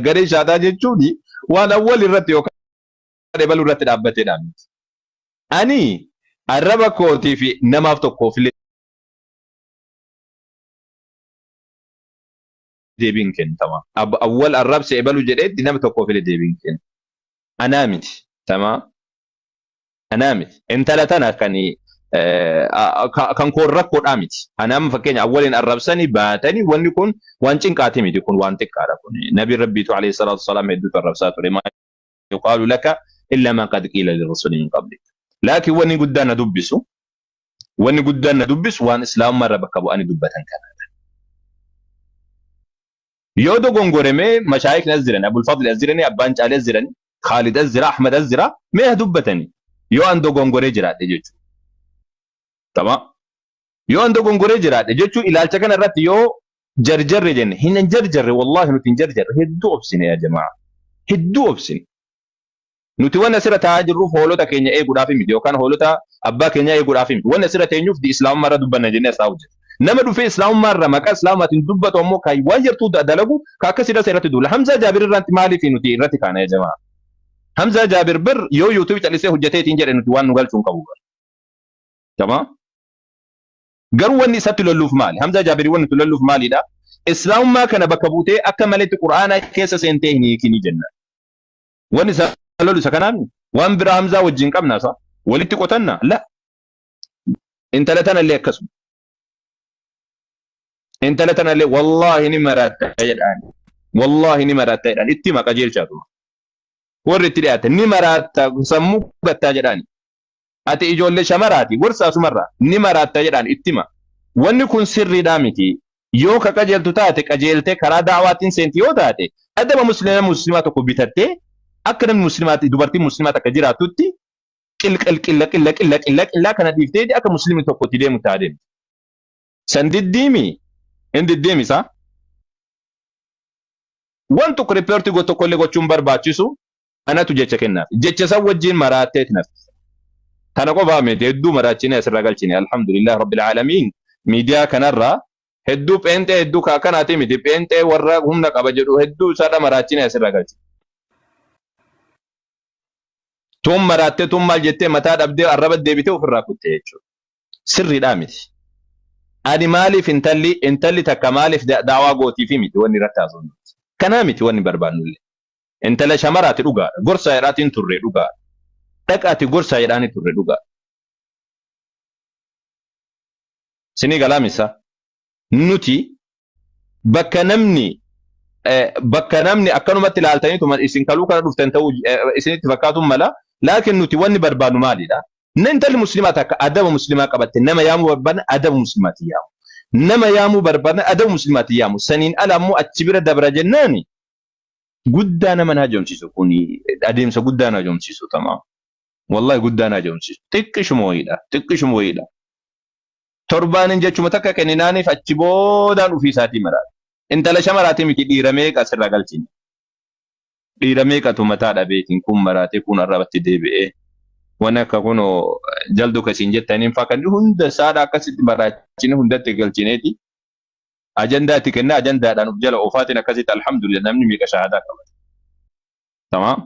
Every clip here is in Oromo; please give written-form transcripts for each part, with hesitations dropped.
garee shaataa jechuun waan awwal irratti yookaan ebaluu irratti dhaabbateedha miti. Ani arraba kootii fi namaaf tokkoof illee deebiin kennama. Awwal arrabse ebaluu jedheetti nama tokkoof illee deebiin kenna. Anaa miti. Tamaa. Anaa miti. Intala tana kan koon rakkoodhaa miti. Anaam fakkeenya awwaliin arrabsanii baatanii wanni kun waan cinqaati miti kun waan xiqqaadha kun. Nabi Rabbiitu alayhi salaatu wasalaam hedduutu arrabsaa ture. Maa yuqaalu laka illa ma qad qiila lirrasuli min qablik. Laakiin wanni guddaan na dubbisu waan islaamummaa irra bakka bu'anii dubbatan kanaadha. Yoo dogongoremee mashaayikni as jiran, Abul Fadl as jirani, Abbaan Caalee as jirani, Khaalid as jira, Ahmad as jira, mee dubbatanii. Yoo an dogongoree jiraadhe jechuudha. Tamam. Yoo an dogongoree jiraadhe jechuun ilaalcha kana irratti yoo jarjarre jenne hin jarjarre wallahi nuti hin jarjarre hedduu obsine yaa jamaa. Hedduu obsine. Nuti waan asirra taa'aa jirruuf hoolota keenya eeguudhaaf miti yookaan hoolota abbaa keenya eeguudhaaf miti. Waan asirra teenyuuf islaamummaa irra dubbanna jennee as hojjetu. Nama dhufee islaamummaa irra maqaa islaamaatiin dubbatu ammoo kan waan jirtuu dalagu ka akkasii dasa irratti duula. Hamzaa Jaabir irratti maaliif nuti irratti kaana yaa jamaa? Hamzaa Jaabir bir yoo YouTube callisee hojjeteetiin jedhe nuti waan nu galchuun qabu. Tamam. Garuu wanni isatti lolluuf maali? Hamzaa Jaabir wanni itti lolluuf maalidha? Islaamummaa kana bakka buutee akka maletti Qur'aana keessa seentee hin hiikini jenna. Wanni isa lollu isa kanaan waan biraa Hamzaa wajjin qabna isa walitti qotanna la. Intala tana illee akkasuma. Intala tana illee wallahi ni maratta jedhaan. Wallahi ni maratta jedhaan itti maqa jeelchaatu. Warri itti dhiyaate ni maratta sammuu gattaa jedhaani. Ati ijoollee shamaraati gorsaa sumarraa ni maratta jedhaan ittima. Wanni kun sirriidhaa miti. Yoo ka qajeeltu taate qajeeltee karaa daawaatiin seenti yoo taate adaba muslimaa tokko bitattee akka namni muslimaati dubartiin muslimaa takka jiraatutti qilla kana dhiiftee akka muslimni tokko itti deemu ta'a deemti. San diddiimi hin diddeemisa. Waan tokko riipoortii tokko illee gochuun barbaachisu anatu jecha kennaaf. Jecha san wajjin maraatteeti nafti. Tana qofaa miti hedduu maraachine asirra galchine alhamdulillah rabbil alamin miidiyaa kanarraa hedduu pheenxee hedduu kaakanaati miti pheenxee warra humna qaba jedhu hedduu isaadha maraachine asirra galchine. Tun maraattee tun maal jettee mataa dhabdee arraba deebitee ofirraa kutte jechuudha. Sirriidhaa miti. Ani maaliif intalli takka maaliif daawaa gootiifi miti wanni irratti haasofnu. Kanaa miti wanni barbaannullee. Intala shamaraati dhugaadha. Gorsa jedhaatiin turre dhugaadha. Dhaqaati gorsa jedhaanii turre dhugaa. Sinii galaamisa. Nuti bakka namni akkanumatti ilaaltaniitu isin kaluu kana dhuftan ta'uu isinitti fakkaatuun mala. Laakiin nuti wanni barbaannu maalidha? Intalli muslimaa takka adaba muslimaa qabatte nama yaamuu barbaadna adaba muslimaatti yaamu. Nama yaamuu barbaadna adaba muslimaatti yaamu. Saniin ala ammoo achi bira dabra jennaani guddaa nama na hajoomsisu kuni adeemsa guddaa na hajoomsisu tamaa. Wallahi guddaan ajoomsisu. Xiqqishuma wayiidha. Torbaanin jechuma takka kenninaaniif achi boodaan ofii isaatii maraati. Intala shamaraatii miti dhiira meeqa asirraa galchine. Dhiira meeqatu mataa dhabeetiin kun maraatee kun arrabatti deebi'ee waan akka kunoo jaldu kasiin jettaniin fakkan hunda isaadha akkasitti maraachine hundatti galchineeti. Ajandaatti kennaa ajandaadhaan of jala oofaatiin akkasitti alhamdulillah namni meeqa shahaadaa qaba. Tamaam.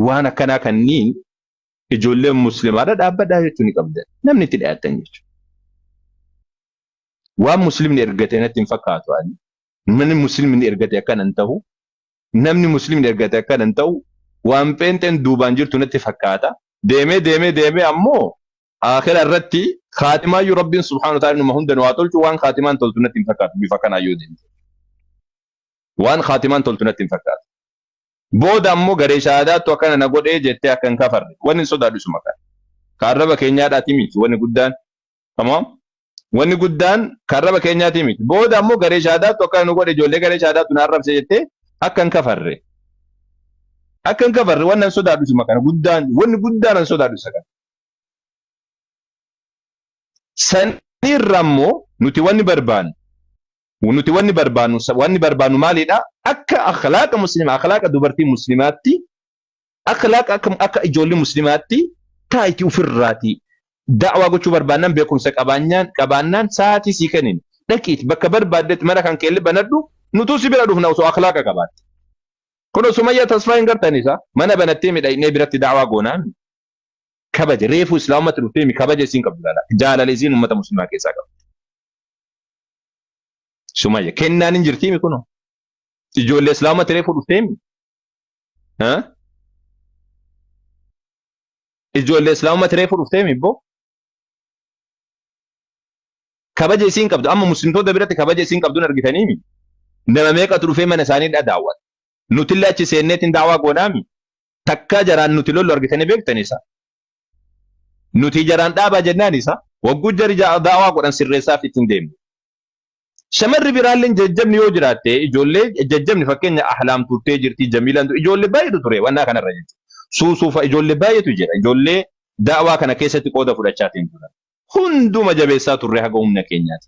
Waan akkanaa kanniin ijoolleen muslimaadha dhaabbadhaa jechuun ni qabdan. Namni itti dhiyaatan jechuudha. Waan muslimni ergate natti hin fakkaatu ani. Namni muslimni ergate akkana hin ta'u. Namni muslimni ergate akkana hin ta'u. Waan pheenxeen duubaan jirtu natti fakkaata. Deemee ammoo akhira irratti khaatimaayyuu rabbiin subhaanahu wa ta'ala numa hundan waa tolchu waan khaatimaan toltu natti hin fakkaatu bifa kanaa yoo deemte. Waan khaatimaan toltu natti hin fakkaatu. Booda ammoo garee shahaadaattu akkana na godhee jettee akka hin kafarre wanni sodaadhu isuma kana. Kaarraba keenyaadhaati miti wanni guddaan. Tamam? Wanni guddaan kaarraba keenyaati miti. Booda ammoo garee shahaadaattu akkana nu godhe ijoollee garee shahaadaattu na arrabse jettee akka hin kafarre. Akka hin kafarre wanni sodaadhu isuma kana guddaan wanni guddaan sodaadhu isa kana. Sanirra ammoo nuti wanni barbaannu. Nuti wanni barbaannu maalidha? Akka akhlaaqa muslimaa akhlaaqa dubartii muslimaatti akhlaaqa akka ijoollee muslimaatti taa'iti ofirraati da'waa gochuu barbaannan beekumsa qabaannaan sa'aatii sii kennin dhaqiiti bakka barbaaddetti mana kan keelli banadhu nutu si bira dhufna osoo akhlaaqa qabaatti. Kun Sumayyaa tasfaa hin gartanisa mana banattee midhainee biratti da'waa goonaan kabaje reefu islaamatti dhuftee kabaje isin qabdu laala jaalala isin ummata muslimaa keessaa qabdu. Sumayyaa kennaan hin jirtii mi kuno ijoollee islaamatti reefu dhuftee mi? Ijoollee islaamatti reefu dhuftee mi boo? Kabaje isin qabdu amma muslimtoota biratti kabaje isin qabduun argitanii mi? Nama meeqatu dhufee mana isaanii daawwata. Nuti illee achi seenneetiin daawwaa godhaami. Takkaa jaraan nuti lollu argitanii beektanisa. Nuti jaraan dhaabaa jennaan isa wagguu jari daawwaa godhan sirreessaaf ittiin deemu. Shamarri biraalleen jajjabni yoo jiraatte ijoollee jajjabni fakkeenya ahlaam turtee jirti jamiilaan ijoollee baay'eetu ture waan kanarra jechuudha. Suusuufa ijoollee baay'eetu jira. Ijoollee daawwaa kana keessatti qooda fudhachaatiin turan. Hunduma jabeessaa turre haga humna keenyaati.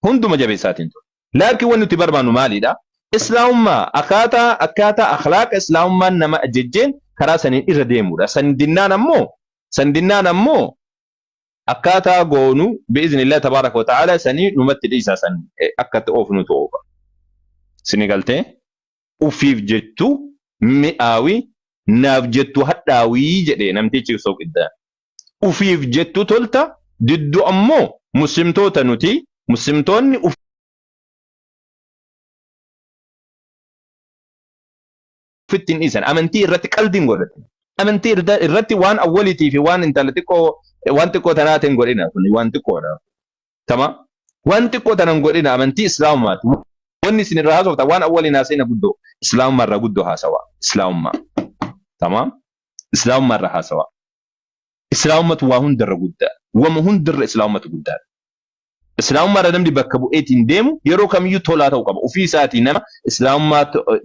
Hunduma jabeessaatiin ture. Laakiin wanti nuti barbaannu maalidha? Islaamummaa akkaataa akhlaaqa islaamummaan nama ajajjeen karaa saniin irra deemudha. Sandinnaan ammoo akkaataa goonu bi'iznillah tabaaraka wa ta'ala sanii numatti dhiisaa san akkatti oofnu ta'uufa. Sini galtee ufiif jettu mi'aawii naaf jettu hadhaawii jedhee namtichi soqiddaa. Ufiif jettu tolta diddu ammoo muslimtoota nuti muslimtoonni fittin isan amantii irratti qalbiin godhatu. Amantii irratti waan awwaliitii fi waan intala xiqqoo waan xiqqoo tanaatiin godhina kun waan xiqqoodha. Tama waan xiqqoo tanan godhina amantii islaamumaati. Wanni isin irraa haasofta waan awwaliin haasina guddoo islaamummaa irraa guddoo haasawa. Islaamummaa. Tama islaamummaa irraa haasawa. Islaamummatu waa hundarra guddaa. Wama hundarra islaamummatu guddaa. Islaamummaa irra namni bakka bu'eetiin deemu yeroo kamiyyuu tolaa ta'uu qaba. Ofii isaatii nama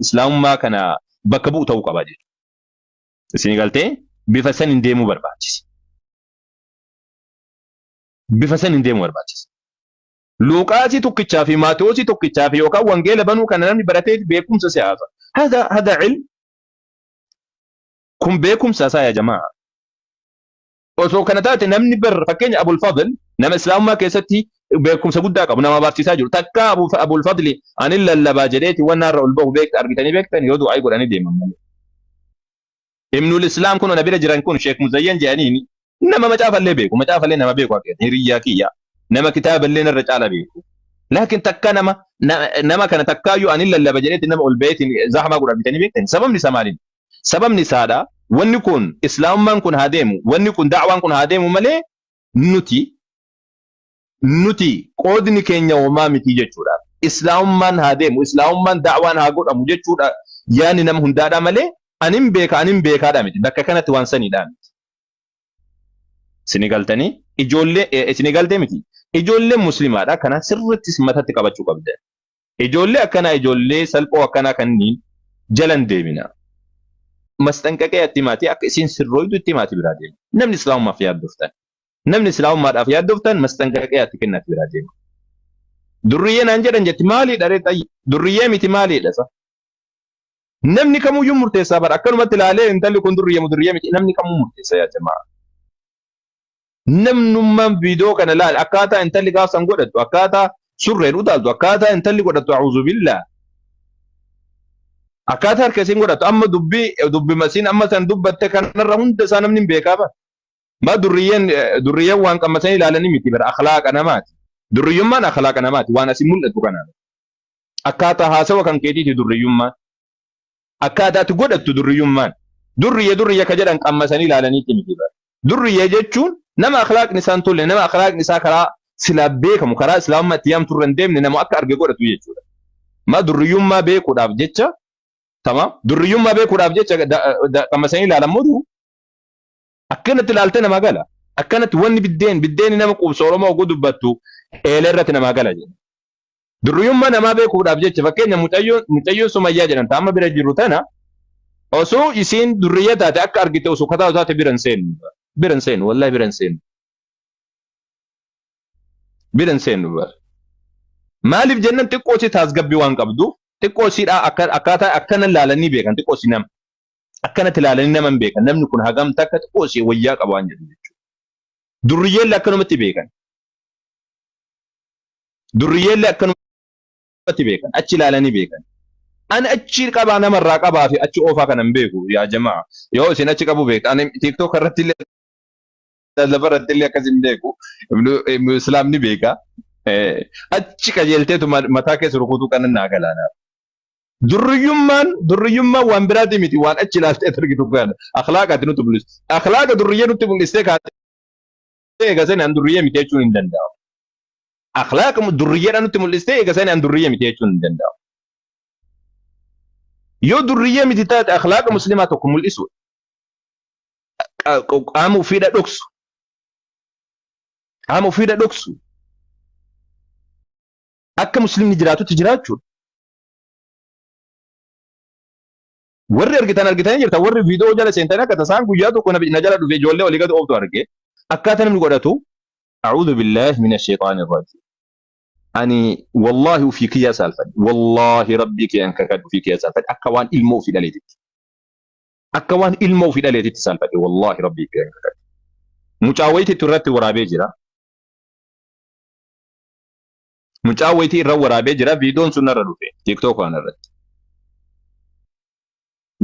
islaamummaa kana bakka bu'u ta'uu qaba jechuudha. Isin galtee bifa saniin deemuu barbaachisa. Bifa saniin deemuu barbaachisa. Luuqaasii tokkichaa fi Maatewosii tokkichaa fi yookaan wangeela banuu kana namni baratee beekumsa siyaasa. Hada ilm kun beekumsa isaa yaa jamaa. Osoo kana taate namni fakkeenya Abul Fadl nama islaamummaa keessatti beekumsa guddaa qabu nama barsiisaa jiru. Takka Abul Fadl ani lallabaa jedheeti waan irra ol bahu argitanii beektan yoo du'aa godhanii deeman malee. Ibnul Islaam kun nabira jiran kun Sheekh Muzayyan jedhaniini nama macaafallee beeku macaafallee nama beeku akka hiriyyaa kiyya nama kitaaballee narra caala beeku. Laakiin takka nama kana takkaayyuu ani lallaba jedheeti nama ol baheetiin zahmaa godha argitanii beektan sababni isaa maali? Sababni isaadha wanni kun islaamummaan kun haa deemu wanni kun da'waan kun haa deemu malee nuti qoodni keenya homaa miti jechuudha. Islaamummaan haa deemu islaamummaan da'waan haa godhamu jechuudha yaani nama hundaadha malee anin beekaadha miti bakka kanatti waan saniidha miti. Sinigaltanii ijoollee sinigaltee miti ijoollee muslimaadha kana sirriitti matatti qabachuu qabda. Ijoollee akkanaa ijoollee salphoo akkanaa kanniin jalan deemina. Mastanqaqee attimaati akka isin sirrooytu ittimaati biraa deema. Namni islaamummaaf yaaddoftan. Namni islaamummaadhaaf yaaddoftan mastanqaqee atti kennatti biraa deema. Durriyyee naan jedhan jetti maaliidha reetaa? Durriyyee miti maaliidha sa? Namni kamuyyuu murteessaa bara akkanumatti ilaalee intalli kun durriyyee miti namni kamuu murteessaa yaa jamaa. Namnummaan viidiyoo kana ilaali akkaataa intalli gaafsan godhattu akkaataa surreen utaaltu akkaataa intalli godhattu a'uuzu billaa. Akkaataa harka isiin godhattu amma dubbi masiin amma san dubbatte kanarra hunda isaa namni hin beekaa bara. Ma durriyyeen waan qammasanii ilaalanii miti bara akhlaaqa namaati. Durriyyummaan akhlaaqa namaati waan asiin mul'atu kanaan. Akkaataa haasawa kan keetiiti durriyyummaan. Akkaataa itti godhattu durriyyummaan. Durriyya ka jedhan qammasanii ilaalaniiti miti bara. Durriyyee jechuun nama akhlaaqni isaan tolle nama akhlaaqni isaa karaa silaa beekamu karaa islaamummaa itti yaamtu irra hin deemne nama akka arge godhatu jechuudha. Ma durriyyummaa beekuudhaaf jecha tamam durriyyummaa beekuudhaaf jecha qammasanii ilaalamuutu akkanatti ilaalte nama gala akkanatti wanni biddeen nama quubsa Oromoo oguu dubbattu eelee irratti nama gala jedha. Durriyyummaa namaa beekuudhaaf jecha fakkeenya mucayyoo Sumayyaa jedhamtu amma bira jirru tana osoo isiin durriyyaa taate akka argite osoo kataa taate biran seenu wallahi biran seenu bara. Maaliif jennan xiqqoo si taasgabbii waan qabdu xiqqoo siidhaa akkaataa akkana ilaalanii beekan xiqqoo si nama akkanatti ilaalanii nama hin beekan namni kun hagam takka xiqqoo si wayyaa qaba waan jedhu jechuudha. Durriyyeellee akkanumatti beekan. Durriyyeellee akkanumatti beekan achi ilaalanii beekan an achi qabaa namarraa qabaa fi achi oofaa kanan beeku yaa jamaa yoo isin achi qabu beekan ani tiktok irratti illee lafarratti illee akkas hin beeku islaamni beeka achi qajeelteetu mataa keessa rukutuu kanan naa galaana durriyyummaan waan biraati miti waan achi ilaaltee argitu kana akhlaaqaati nutti mul'isu akhlaaqa durriyyee nutti mul'istee kaatee eegasanii an durriyyee miti jechuun hin danda'amu akhlaaqa durriyyeedhaan nutti mul'istee eegasanii an durriyyee miti jechuun hin danda'amu yoo durriyyee miti taate akhlaaqa muslimaa tokko mul'isu qaama ofiidha dhoksu akka muslimni jiraatutti jiraachuudha warri argitanii jirta warri viidiyoo jala seentanii akka tasaan guyyaa tokko na jala dhufe ijoollee walii gadi ooftu arge akkaataa namni godhatu a'uudhu billahi minash shaytaanir rajiim ani wallahi ufii kiyyaa saalfadhe wallahi rabbii kiyyan kakadhu ufii kiyyaa saalfadhe akka waan ilmoo ofii dhaleetitti saalfadhe wallahi rabbii kiyyan kakadhu mucaawwayitii irratti waraabee jira mucaawwayitii irra waraabee jira viidiyoon sun irra dhufe tiktok waan irratti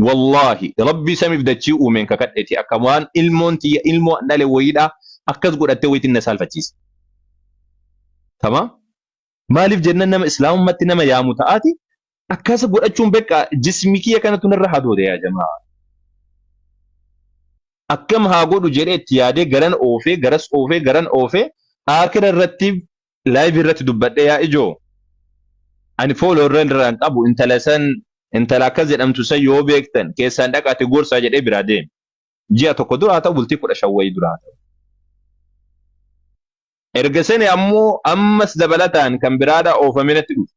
wallahi rabbii samiif dachii uumeen kakadheeti akka waan ilmoon tiyya ilmoo dhale wayiidha akkas godhattee wayitiin na saalfachiise tamam maaliif jennan nama islaamummaatti nama yaamu ta'aati akkas godhachuun beekaa jismi kiyya kanatu narra hadoode yaa jamaa akkam haa godhu jedhee itti yaadee garan oofee akira irratti live irratti dubbadhe yaa ijoo ani follower irraan qabu intala akkas jedhamtu san yoo beektan keessaan dhaqaate gorsaa jedhee biraa deeme ji'a tokko duraa ta'u bultii 15 wayii duraa ta'u erga sani ammoo ammas dabalataan kan biraadha oofamenatti dhufu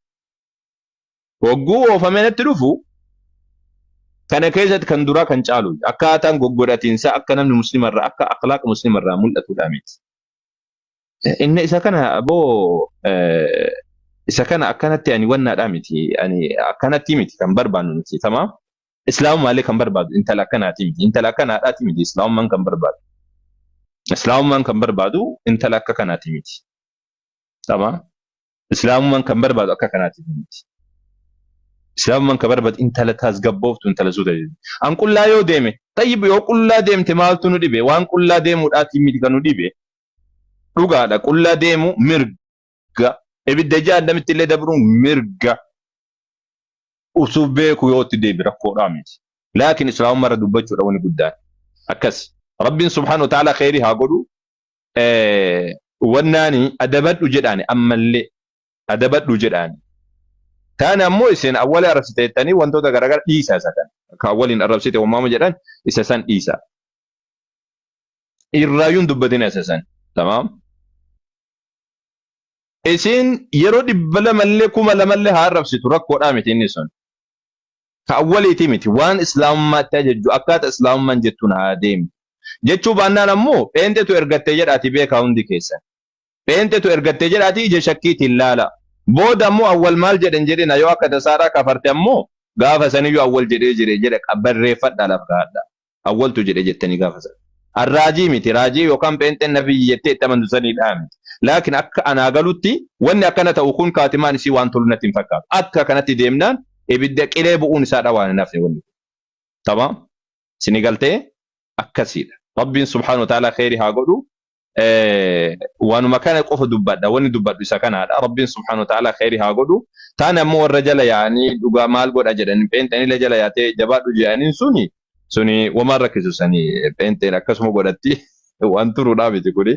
hogguu oofamenatti dhufu kana keessatti kan duraa kan caalu akkaataan goggodhatiinsa akka namni muslimarraa akka akhlaaqa muslimarraa mul'atudha miti inni isa kana aboo isa kana akkanatti ani wannaadha miti ani akkanatti miti kan barbaannu miti tamam islaamummaa kan barbaadu intala akkanaati miti intala akkanaadhaati miti islaamummaan kan barbaadu intala akka kanaati miti tamam islaamummaan kan barbaadu akka kanaati miti islaamummaan kan barbaadu intala tasgabbooftu intala suuta an qullaa yoo deeme tayyib yoo qullaa deemte maaltu nu dhibe waan qullaa deemuudhaati miti kan nu dhibe dhugaadha qullaa deemu mirga ibidda jahannamitti illee dabruun mirga usuu beeku yoo itti deebi rakkoodhaa miti laakiin islaamummaa irra dubbachuudha wani guddaan akkas rabbiin subhaanahu wa ta'ala khayrii haa godhu wannaani adabadhu jedhaani ammallee adabadhu jedhaani taane ammoo isin awwala arrabsiteettanii wantoota garagara dhiisaa isa kan akka awwaliin arrabsite uumama jedhan isa san dhiisa irraayuun dubbatina isa san tamaam isin yeroo 200 mallee 200 haa arrabsitu rakkoodhaa miti inni sun ka awwaliiti miti waan islaamummaatti ajajju akkaataa islaamummaan jettuun haa deemtu jechuu baannaan ammoo pheenxetu ergattee jedhaati beekaa hundi keessan pheenxetu ergattee jedhaati ija shakkiitiin laala booda ammoo awwal maal jedhan jedhina yoo akka tasaaraa kafarte ammoo gaafa saniyyuu awwal jedhee jire jedhe barreeffadhaa laaf kaadha awwaltu jedhe jettanii gaafa san arraajii miti raajii yookaan pheenxeen nabiyyi jettee itti amantu saniidhaa miti laakiin akka anaa galutti wanni akkana ta'u kun kaatimaan isii waan tolu natti hin fakkaatu akka kanatti deemnaan ibidda qilee bu'uun isaadha waan hin hafne wanni tamam sini galtee akkasiidha rabbiin subhaanahu wa ta'ala khayrii haa godhu waanuma kana qofa dubbadha wanni dubbadhu isa kanaadha rabbiin subhaanahu wa ta'ala khayrii haa godhu taane ammoo warra jala yaa'anii dhugaa maal godha jedhanii pheenxanii jala yaatee jabaadhu jedhaniin suni wamaan rakkisu sanii pheenxeen akkasuma godhatti waan turuudhaa miti kuni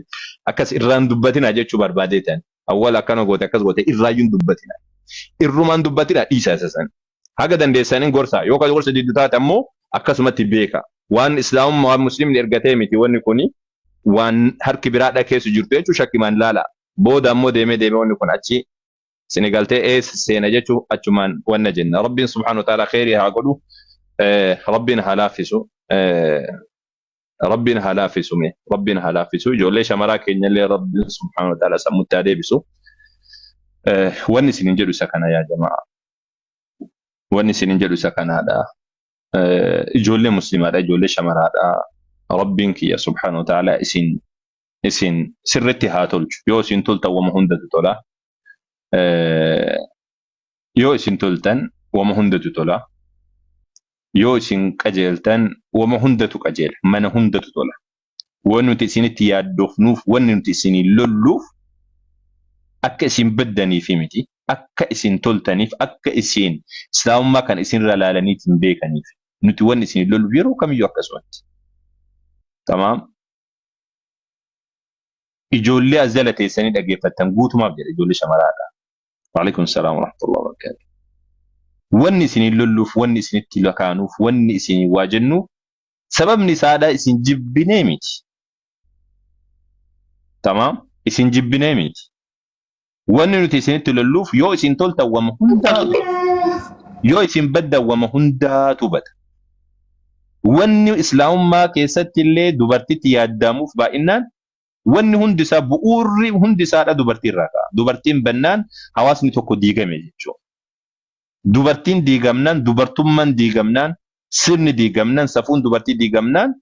akkas irraan dubbatina jechuu barbaadeetan awwal akkana goote akkas goote irraayyuun dubbatina irrumaan dubbatina dhiisa isa san haga dandeessaniin gorsa yookaan gorsa diddu taate ammoo akkasumatti beeka waan islaamummaa waan muslimni ergatee miti wanni kuni waan harki biraadha keessa jirtu jechuu shakkimaan laala booda ammoo deemee wanni kun achi sini galtee seena jechuu achumaan wanna jenna rabbiin subhaanahu wa ta'ala khayrii haa godhu rabbiin haa laaffisu ربنا هلافسو ربنا هلافسو جولي شمرا كينيا ربنا سبحانه وتعالى سموت ديبسو ونسي ننجلو سكنا يا جماعه ونسي ننجلو سكنا هذا جولي مسلمات جولي شمرا ربك يا سبحانه وتعالى اسين سرتي هاتول يو سين تولتا ومهندة تولا yoo isin toltan wama hundatu tola yoo isin qajeeltan wama hundatu qajeela mana hundatu tola wanni nuti isinitti yaaddofnuuf wanni nuti isinii lolluuf akka isin baddaniif miti akka isin toltaniif akka isin islaamummaa kan isin laalaniitiin beekaniif nuti wanni isinii lolluuf yeroo kamiyyuu akkasumatti tamaam ijoollee azala teessanii dhaggeeffattan guutumaaf jedha ijoollee shamaraadha. Waalaikum salaam wa rahmatullahi wa barakatuh. Wanni isinii lolluuf wanni isinitti lakaanuuf wanni isinii waa jennuuf sababni isaadha isin jibbinee miti. Tamaam isin jibbinee miti. Wanni nuti isinitti lolluuf yoo isin toltan wama hundaatu yoo isin baddan wama hundaatu bada. Wanni islaamummaa keessatti illee dubartitti yaaddamuuf baay'inaan wanni hundi isaa bu'uurri hundi isaadha dubartii irraa ka'a. Dubartiin bannaan hawaasni tokko diigame jechuudha. Dubartiin diigamnaan dubartummaan diigamnaan sirni diigamnaan safuun dubartii diigamnaan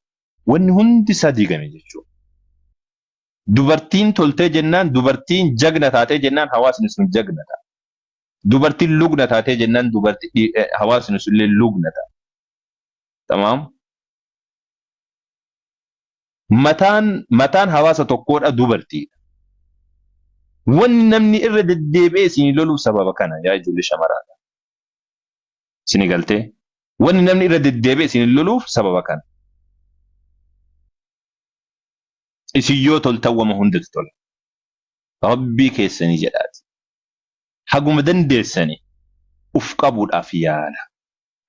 wanni hundi isaa diigame jechuudha. Dubartiin toltee jennaan dubartiin jagna taatee jennaan hawaasni sun jagna ta'a. Dubartiin lugna taatee jennaan dubartii hawaasni sun illee lugna ta'a. Tamaam. Mataan hawaasa tokkoodha dubartiidha. Wanni namni irra deddeebi'ee isinii loluuf sababa kana yaa ijoollee shamaraadha. Isinii galtee wanni namni irra deddeebi'ee isinii loluuf sababa kana. Isin yoo toltan wama hundatu tola. Rabbii keessanii jedhaati. Haguma dandeessanii uf qabuudhaaf yaala.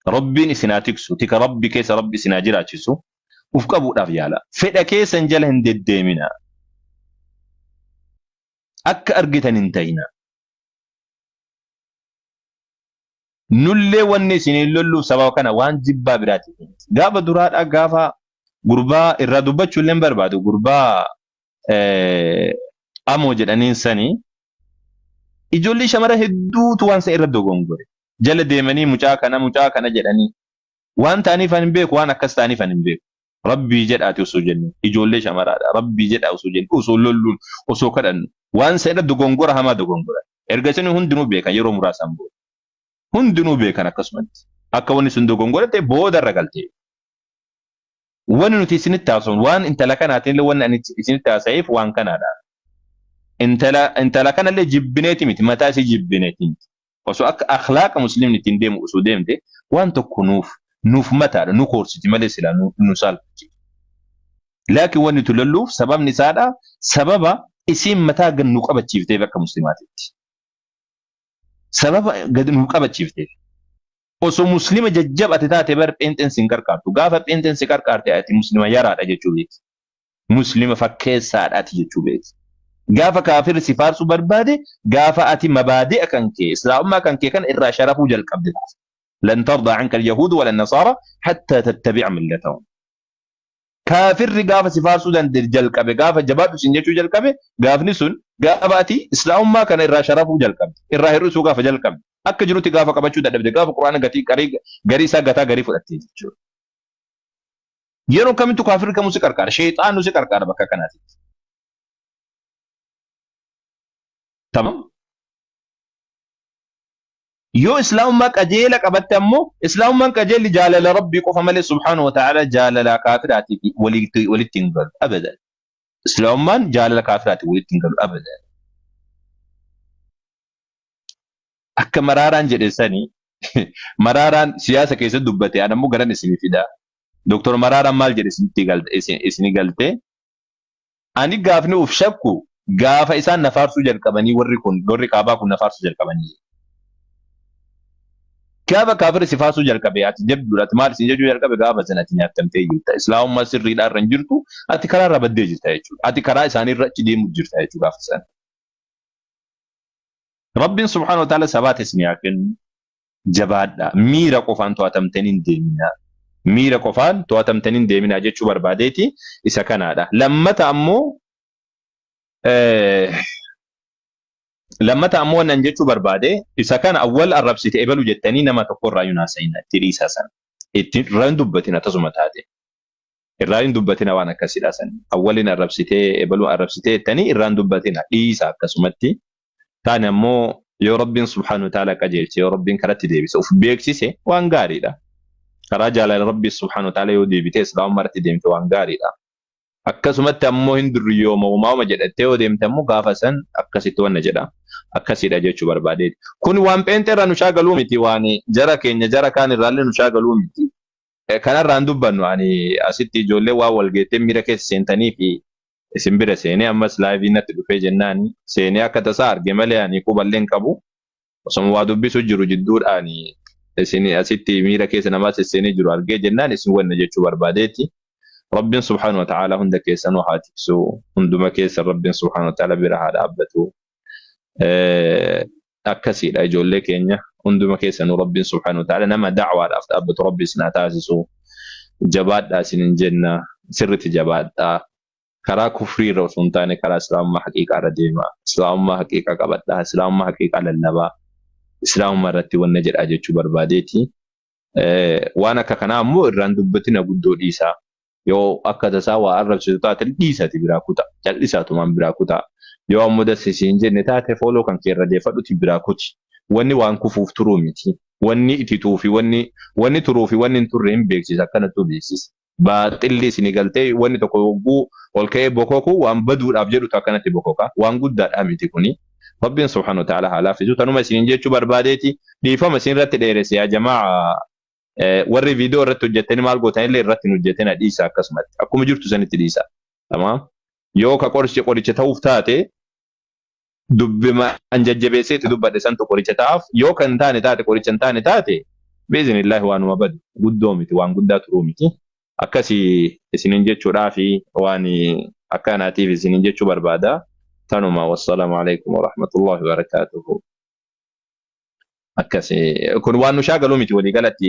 Rabbiin isinaa tiksu tika rabbi keessa rabbi isinaa jiraachisu. Uf qabuudhaaf yaala. Fedha keessan jala hin deddeemina. Akka argitan hin ta'ina. Nullee wanni isinii lolluuf sababa kana waan jibbaa biraati. Gaafa duraadhaa gaafa gurbaa irraa dubbachuu illee barbaadu gurbaa amoo jedhaniin sanii ijoollee shamara hedduutu waan isa irra dogongore. Jala deemanii mucaa kana jedhanii waan ta'aniif hin beeku waan akkas ta'aniif hin beeku. Rabbii jedhaati osoo jennu ijoollee shamaraadha. Rabbii jedhaa osoo jennu osoo lolluun osoo kadhannu waan isa irra dogongora hamaa dogongora. Erga isin hundinuu beekan yeroo muraasaan booda. Hundinuu beekan akkasumatti akka wanni sun dogongora ta'e booda irra galtee. Wanni nuti isinitti haasofnu waan intala kanaatiin illee wanni ani isinitti haasa'eef waan kanaadha. Intala kanallee jibbineeti miti mataa isii jibbineeti miti. Osoo akka akhlaaqa musliimni ittiin deemu osoo deemte waan tokko nuuf mataadha nu koorsiti malee silaa nu saalfachi. Laakiin wanni tu lolluuf sababni isaadha sababa isiin mataa gad nu qabachiifteef akka muslimaatitti. Sababa gad nu qabachiifteef. Osoo muslima jajjabate taate bar pheenxeen sin qarqaartu gaafa pheenxeen si qarqaarte ati muslima yaraadha jechuu beekti. Muslima fakkeessaadhaati jechuu beekti. Gaafa kaafirri si faarsuu barbaade gaafa ati mabaadi'a kan kee islaamummaa kan kee kan irraa sharafuu jalqabde. لن ترضى عنك اليهود ولا النصارى حتى تتبع ملتهم. كافر قافة سفار سودان جلقبه قافة جبات سنجتو جلقبه قاف نسون قافاتي إسلام ما كان إرى شرفه جلقبه إرى هرسو قافة جلقبه أكا جروتي قافة قبچو دادبده قافة قرآن قتي قريسا قتا قريف الاتين يرو كمتو كافر كمو سكركار شيطان نو سكركار بكا كناتي تمام. Yoo islaamummaa qajeela qabatte ammoo islaamummaan qajeelli jaalala rabbii qofa malee subhaanahu wa ta'ala jaalala kaafiraatiif walitti hin galu abadan. Islaamummaan jaalala kaafiraatiif walitti hin galu abadan. Akka maraaraan jedhe sanii maraaraan siyaasa keessatti dubbate an ammoo garan isinii fida. Doktor Maraaraan maal jedhe isinii galte ani gaafni uf shakku gaafa isaan nafaarsuu jalqabanii warri kaabaa kun nafaarsuu jalqabanii. Gaafa kaafirri si faasuu jalqabe ati jabduudhaati maal isin jechuu jalqabe gaafa sanatti nyaatamtee jirta. Islaamummaa sirriidhaa irra hin jirtu ati karaa irra baddee jirta jechuudha. Ati karaa isaanii irra achi deemu jirta jechuudha gaafa sana. Rabbiin subhaanahu wa ta'ala sabaata isin haa kennu jabaadha. Miira qofaan to'atamtanii hin deeminaa. Miira qofaan to'atamtanii hin deeminaa jechuu barbaadeeti isa kanaadha. Lammata ammoo wannan jechuu barbaade isa kana awwal arrabsite ebalu jettanii nama tokko irraa yunaasayina itti dhiisaa sana. Itti irraa hin dubbatina tasuma taate. Irraa hin dubbatina waan akkasidha sana. Awwalin arrabsitee ebalu arrabsitee jettanii irraa hin dubbatina dhiisa akkasumatti. Taani ammoo يا رب سبحانه وتعالى قجلت يا رب كرت ديبس وف بيكسيسه وانغاري دا كراجع على ربي سبحانه وتعالى يودي بيتس لا مرت ديمت وانغاري دا akkasumatti ammoo hin durriyooma uumama jedhattee yoo deemtammoo gaafa san akkasitti wanna jedha akkasidha jechuu barbaadeeti kun waan pheenxeerraa nu shaagaluu miti waan jara keenya jara kaan irraallee nu shaagaluu miti kanarraan dubbannu ani asitti ijoollee waa walgeettee miira keessa seentanii fi isin bira seenee ammas laayivii natti dhufee jennaan seenee akka tasaa arge malee ani quballeen qabu osoma waa dubbisu jiru jidduudhaan isin asitti miira keessa namaa sesseenee jiru argee jennaan isin wanna jechuu barbaadeeti رب سبحانه وتعالى هندك يسنو هاتكسو هندما كيس رب سبحانه وتعالى برها دابتو أكسي لا يجول لك إنه هندما كيسنو رب سبحانه وتعالى نما دعوة أفت أبت رب سناتاسسو جباد سنين جنة سرت جباد كرا كفري رسولتاني كرا إسلام ما حقيقة رديما إسلام ما حقيقة قبتها إسلام ما حقيقة للنبا إسلام ما رتي والنجر أجتشو برباديتي وانا ككنا مو الرندبتنا قدو إيسا yoo akka tasaa waa arrabsitu taate dhiisati biraa kuta jal'isaatumaan biraa kuta yoo ammoo dassisiin jenne taate fooloo kan keerra deeffadhuti biraa kuti wanni waan kufuuf turuu miti wanni itituu fi wanni turuu fi wanni hin turre hin beeksisa akkanattuu beeksisa baaxilli isin galtee wanni tokko yogguu ol ka'ee bokoku waan baduudhaaf jedhutu akkanatti bokoka waan guddaadhaa miti kuni rabbiin subhaanahu wa ta'ala haalaafisu tanuma isin jechuu barbaadeeti dhiifama isin irratti dheeresse yaa jamaa warri viidiyoo irratti hojjettanii maal gootan illee irratti nu hojjettanii dhiisa akkasumatti akkuma jirtu sanitti dhiisa tamam yoo ka qoricha ta'uuf taate dubbima anjajjabeesseetti dubbadhe santu qoricha ta'aaf yoo kan taane taate qoricha hin taane taate biiznillaahi waanuma badu guddoo miti waan guddaa turuu miti akkasii isinin jechuudhaa fi waan akkanaatiif isinin jechuu barbaada tanuma wassalaamu alaikum warahmatullahi wabarakaatuhu akkasi kun waan nu shaagalu miti walii galatti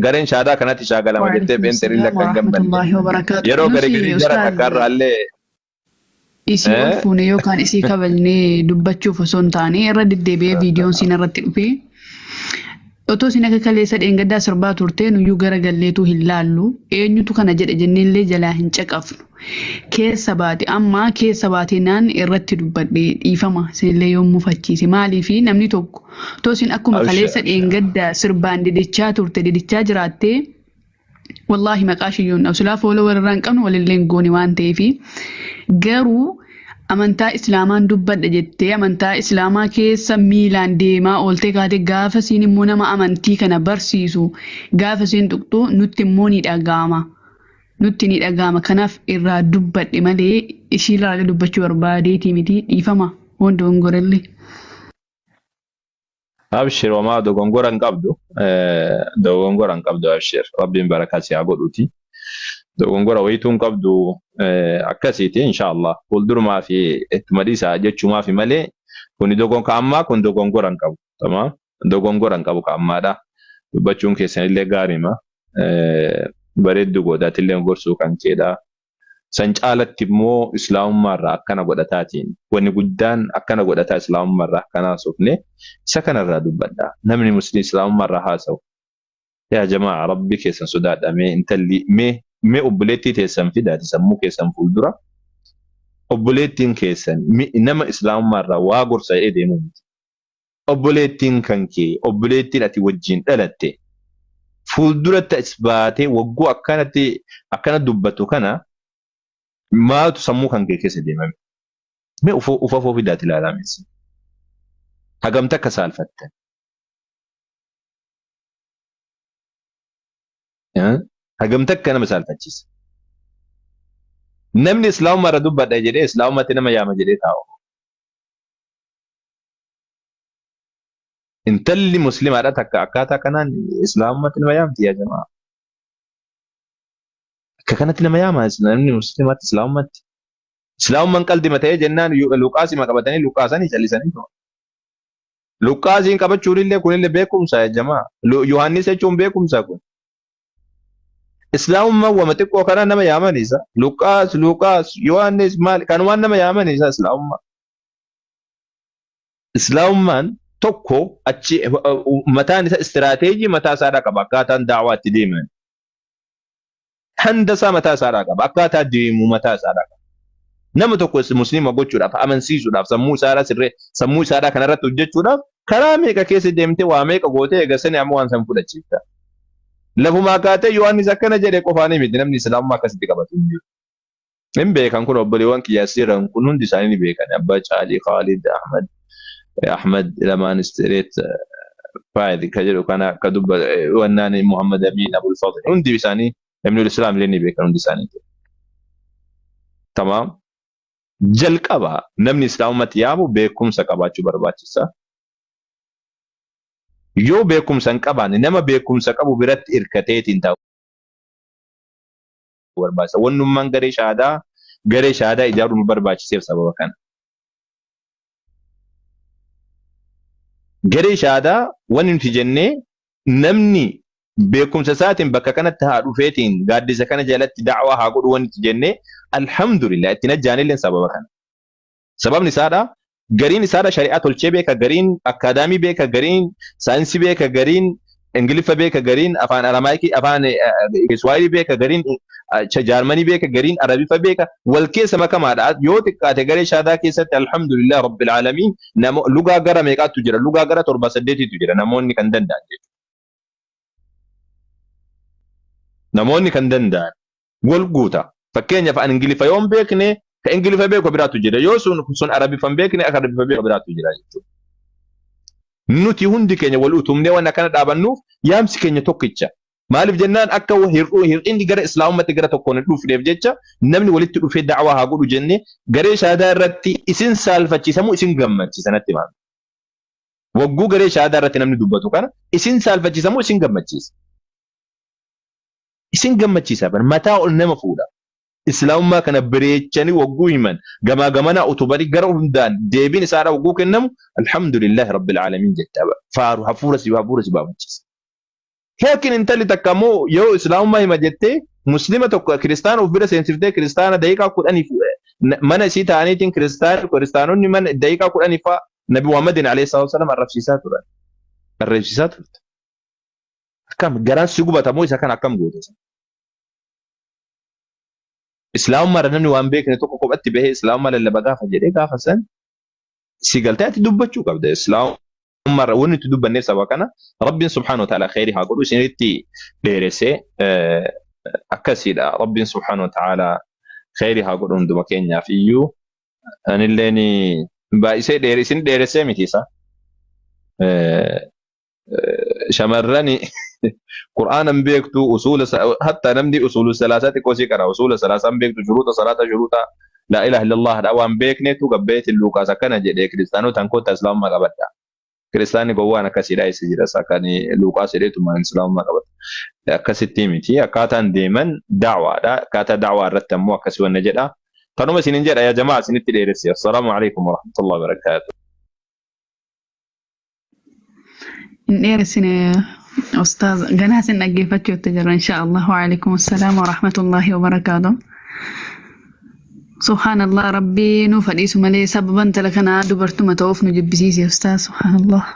gareen shaadaa kanatti shaagalama jettee beenterii lakkan gambanne yeroo garee jara takkaarraallee isii ol fuune yookaan isii kabajnee dubbachuuf osoo hin taane irra deddeebi'ee viidiyoon siin irratti dhufe otoo siin akka kaleessa dheengaddaa sirbaa turtee nuyyuu gara galleetu hin laallu eenyutu kana jedhe jenneellee jalaa hin caqafnu keessa baate amma keessa baateenaan irratti dubbadhee dhiifama sinillee yoo mufachiise maalii fi namni tokko otoo siin akkuma kaleessa dheengaddaa sirbaan didichaa turte didichaa jiraattee wallaahi maqaa shiyyoon absulaa fooloo warra hin qabnu walillee hin goone waan ta'eef garuu amantaa islaamaan dubbadha jettee amantaa islaamaa keessa miilaan deemaa ooltee kaate gaafa siin immoo nama amantii kana barsiisu gaafa siin tuqxu nutti immoo ni dhaga'ama kanaaf irraa dubbadhe malee ishii irraa dubbachuu barbaadeetii miti dhiifama wanda gongorellee. Abshir wamaa dogongoran qabdu abshir rabbiin barakaa si haa godhuuti. Dogongora wayituun qabdu akkasiiti inshallah fuuldurumaa fi ittuma dhiisaa jechuumaa fi malee kuni dogonka ammaa kun dogongoran qabu tamam dogongoran qabu ka ammaadha dubbachuun keessanillee gaariima bareeddu godhaatillee gorsuu kan keedha san caalatti immoo islaamummaarraa akkana godhataatiin wanni guddaan akkana godhataa islaamummaarraa akkanaa sofne isa kanarraa dubbadha namni musliim islaamummaarraa haasa'u yaa jamaa rabbi keessan sodaadhamee intalli mee obboleettii teessan fidaati sammuu keessan fuuldura obboleettiin keessan nama islaamummaarraa waa gorsa'ee deemuu miti obboleettiin kan kee obboleettiin ati wajjin dhalatte fuulduratti as baatee wagguu akkana dubbatu kana maaltu sammuu kan kee keessa deemame mee ufafoo fidaati ilaalaa meessi hagamta akka saalfatte hagamta akka nama saalfachiisa namni islaamummaarra dubbadha jedhee islaamummatti nama yaama jedhee taa'u intalli muslimaadha takka akkaataa kanaan islaamummatti nama yaamti yaa jamaa akka kanatti nama yaama namni muslimaatti islaamummaan qaldima ta'ee jennaan luqaasima qabatanii luqaasanii callisanii luqaasiin qabachuun illee kunillee beekumsa yaa jamaa yohaannis jechuun beekumsa kun islaamummaan wama xiqqoo kana nama yaamanisa luqaas yohaannis maal kan waan nama yaamanisa islaamummaan tokko achi mataan isa istiraateejii mataa isaadhaa qaba akkaataan daawwaa itti deeman handasaa mataa isaadhaa qaba akkaataa deemu mataa isaadhaa qaba nama tokko muslima gochuudhaaf amansiisuudhaaf sammuu isaadhaa kanarratti hojjechuudhaaf كلامي كيس ديمتي واميك قوتي غسني امو ان سن فدچيتا لفما كاته يواني سكن جري قفاني ميد نمني سلام ما كسدي قبتو من بيكان كن وبليوان كياسيرن كنون دي ساني بيكان ابا علي خالد احمد لما نستريت فايد كجرو كان كدب وناني محمد امين ابو الفضل عندي بساني ابن الاسلام لني بيكان عندي ساني تمام جلقبا نمني اسلامت يابو بكم سقباچو برباچسا يو بكم سنقبان نما بكم سقبو برت اركتيتين تا برباچا ونم من غري شادا اجارو برباچسير سبب كان غري شادا ونن في جنة نمني بكم سساتين بكا كانت هادو فيتين غادي سكن جالت دعوه هاقول ون في جنة الحمد لله تنجاني لين سبب كان سبب نسادا غرين نسادا شريعه الشبيكه غرين اكاديمي بيكا غرين ساينس بيكا غرين انجليف بيكا غرين افان ارامايكي افان سوايلي بيكا غرين جرماني بيكا غرين عربي فبيكا والكيس ما كما يوتك كاتيجوري شادا كيست الحمد لله رب العالمين نمو لغا غرا ميقات تجرا لغا غرا تربا سديتي تجرا نموني كندندان والغوتا فكينيا فان انجليف يوم بيكني كانجليف بيكو براتو جرا يوسون عربي فم بيكني عربي فبيكو براتو جرا nuti hundi kenya wal utumne wana kana dhabannuuf yaamsi kenya tokkicha maalif jennaan akka hir'inni gara islaamummaatti gara tokkoon dhufneef jecha namni walitti dhufee da'waa haa godhu jenne garee shaadaa irratti isin saalfachiisamu isin gammachiisanatti maal wagguu garee shaadaa irratti namni dubbatu kana isin saalfachiisamu isin gammachiisa bar mataa ol nama fuudha islaamummaa kana bireechanii wagguu himan gamaa gamana utubari gara hundaan deebiin isaadha wagguu kennamu alhamdulillah rabbil alamin jettaba faaru hafuura si baafachis heekin intalli takkamoo yoo islaamummaa hima jettee muslima tokko kiristaana uf bira seensiftee kiristaana daqiiqaa 10 mana isii ta'aniitiin kiristaanonni mana daqiiqaa 10 fa nabi muhammadin alayhi salatu wasallam arrabsiisaa turte akkam garaan si gubatamoo isa kan akkam goote اسلام ما رنمني وان بيك نتوقع قبت به اسلام ما للا بقافه جدي قافه سن سيغلتا تدبچو قبد اسلام ما وني تدب النفس وكنا رب سبحانه وتعالى خيرها قولوا سنتي ديرسه اكسيدا رب سبحانه وتعالى خيرها قولون دو مكينيا فيو ان الليني بايسه ديرسه متيسا شمرني قرآن بيكتو أصول حتى نمدي أصول الثلاثة كوسي كرا أصول الثلاثة بيكتو شروط صلاة شروط لا إله إلا الله دوام بيكنتو قبيت اللوكا سكنا جدي كريستانو تنكو تسلام ما قبتا كريستاني قوانا كسيدا يسجد سكاني لوكا سيدتو ما إسلام ما قبتا كسيتيمتي أكاتان ديمن دعوة دا كاتا دعوة رتمو كسوى النجدة تنوما سننجد يا جماعة سنتي ليرسي السلام عليكم ورحمة الله وبركاته نيرسيني أستاذ جناس نجيفتشو التجربة إن شاء الله وعليكم السلام ورحمة الله وبركاته سبحان الله ربي نوفديس ملي سببا تلكنا دبرتو متوف نجبسيس يا أستاذ سبحان الله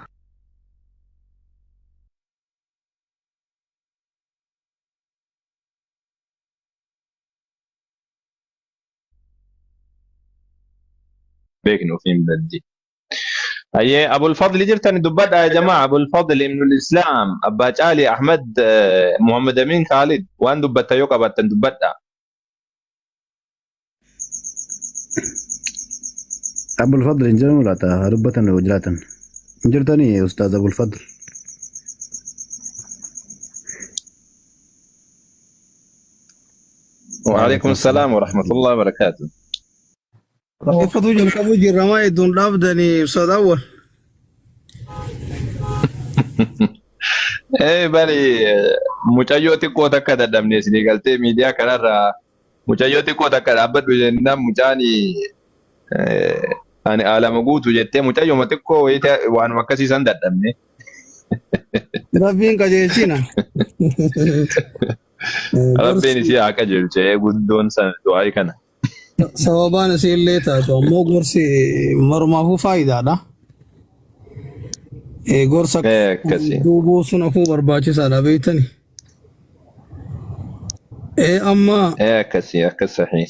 بيكنو فين بدي أي أبو الفضل جرتني دبّد يا جماعة أبو الفضل من الإسلام أبا علي أحمد محمد أمين خالد وان دبّت يوكا باتن دبّد أبو الفضل إنجر ولا ربة وجلاتا إنجرتني يا أستاذ أبو الفضل وعليكم السلام ورحمة الله وبركاته فضوج الكبوج الرماي دون لابدني أستاذ أول إيه بالي mucayyootti koo takka dadhabne isin galtee miidiyaa kanarra mucayyootti koo takka dhaabbadhu jennaan mucaani ani alama guutu jettee mucayyooma xiqqoo waanuma akkasiisan dadhabne. Rabbiin qajeelchina. Rabbiin isii haa qajeelchee guddoon sana du'aa kana. Sababaan isiillee taatu ammoo gorsi marumaafuu faayidaadha. Gorsa duubuu sun hafuu barbaachisaadha beektani. أما كسي صحيح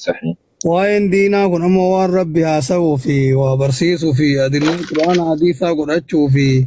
وين دينا كن أما وان ربي هاسو في وبرسيسو في أدلين قرآن حديثا قد أتشو في